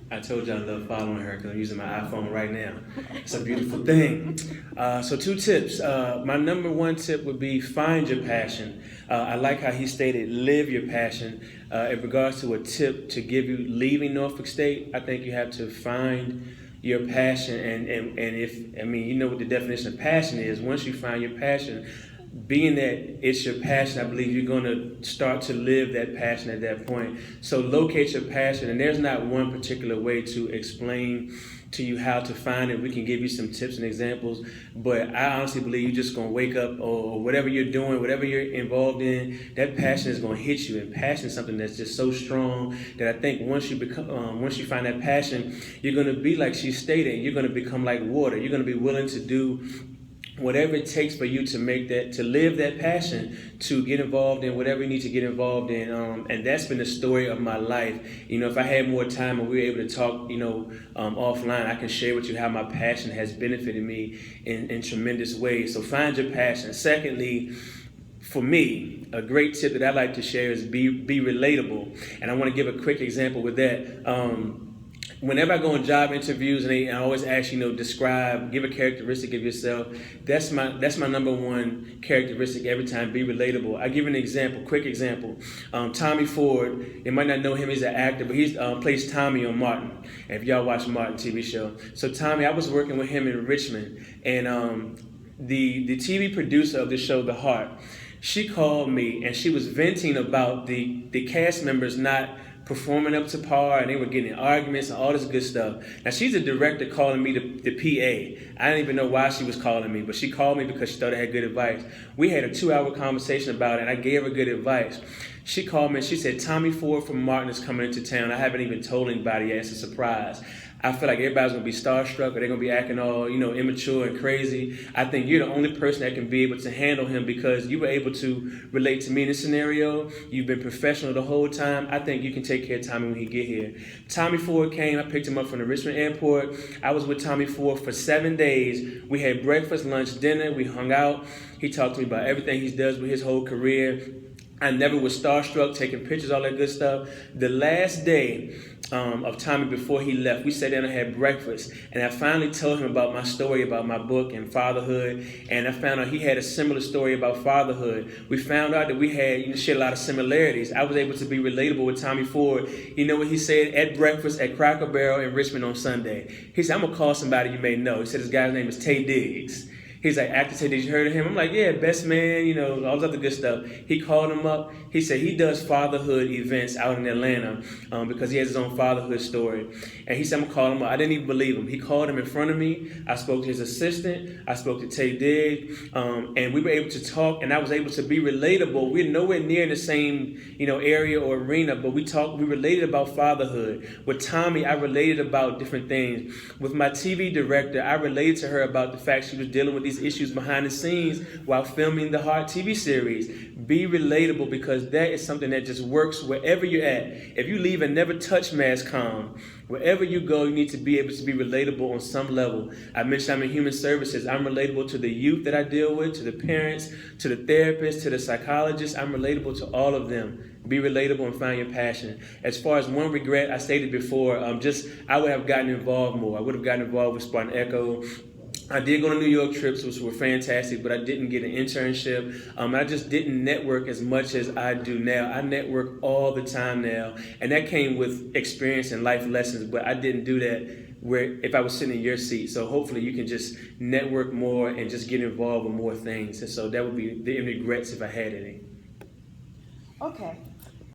I told you I love following her because I'm using my iPhone right now. It's a beautiful thing. So 2 tips. My number 1 tip would be find your passion. I like how he stated, live your passion. In regards to a tip to give you leaving Norfolk State, I think you have to find your passion. And if, I mean, you know what the definition of passion is. Once you find your passion, being that it's your passion, I believe you're going to start to live that passion at that point. So locate your passion, and there's not one particular way to explain to you how to find it. We can give you some tips and examples, but I honestly believe you're just going to wake up, or whatever you're doing, whatever you're involved in, that passion is going to hit you. And passion is something that's just so strong that I think once you find that passion, you're going to be like she stated, you're going to become like water. You're going to be willing to do whatever it takes for you to make that, to live that passion, to get involved in whatever you need to get involved in. And that's been the story of my life. You know, if I had more time and we were able to talk, offline, I can share with you how my passion has benefited me in tremendous ways. So find your passion. Secondly, for me, a great tip that I like to share is be relatable. And I want to give a quick example with that. Whenever I go on job interviews and I always ask, describe, give a characteristic of yourself. That's my number 1 characteristic every time. Be relatable. I give you an example, quick example. Tommy Ford. You might not know him. He's an actor, but he plays Tommy on Martin. And if y'all watch Martin TV show, so Tommy, I was working with him in Richmond, and the TV producer of the show, The Heart, she called me and she was venting about the cast members not performing up to par, and they were getting in arguments and all this good stuff. Now, she's a director calling me the PA. I didn't even know why she was calling me, but she called me because she thought I had good advice. We had a 2-hour conversation about it, and I gave her good advice. She called me and she said, Tommy Ford from Martin is coming into town. I haven't even told anybody yet. It's a surprise. I feel like everybody's going to be starstruck, or they're going to be acting all, immature and crazy. I think you're the only person that can be able to handle him because you were able to relate to me in this scenario. You've been professional the whole time. I think you can take care of Tommy when he get here. Tommy Ford came. I picked him up from the Richmond airport. I was with Tommy Ford for 7 days. We had breakfast, lunch, dinner. We hung out. He talked to me about everything he does with his whole career. I never was starstruck, taking pictures, all that good stuff. The last day of Tommy before he left, we sat down and had breakfast, and I finally told him about my story about my book and fatherhood, and I found out he had a similar story about fatherhood. We found out that we had shared a lot of similarities. I was able to be relatable with Tommy Ford. You know what he said at breakfast at Cracker Barrel in Richmond on Sunday? He said, I'm going to call somebody you may know. He said his guy's name is Tay Diggs. He's like, actor Tay Diggs, you heard of him? I'm like, yeah, best man, all this other good stuff. He called him up. He said he does fatherhood events out in Atlanta because he has his own fatherhood story. And he said, I'm going to call him up. I didn't even believe him. He called him in front of me. I spoke to his assistant. I spoke to Tay Diggs. And we were able to talk, and I was able to be relatable. We're nowhere near the same, area or arena, but we related about fatherhood. With Tommy, I related about different things. With my TV director, I related to her about the fact she was dealing with these issues behind the scenes while filming the Heart TV series. Be relatable, because that is something that just works wherever you're at. If you leave a never touch mask on, wherever you go, you need to be able to be relatable on some level. I mentioned I'm in human services. I'm relatable to the youth that I deal with, to the parents, to the therapists, to the psychologists. I'm relatable to all of them. Be relatable and find your passion. As far as one regret, I stated before, I would have gotten involved more. I would have gotten involved with Spartan Echo. I did go to New York trips, which were fantastic, but I didn't get an internship. I just didn't network as much as I do now. I network all the time now, and that came with experience and life lessons, but I didn't do that if I was sitting in your seat. So hopefully you can just network more and just get involved with more things. And so that would be the regrets if I had any. Okay.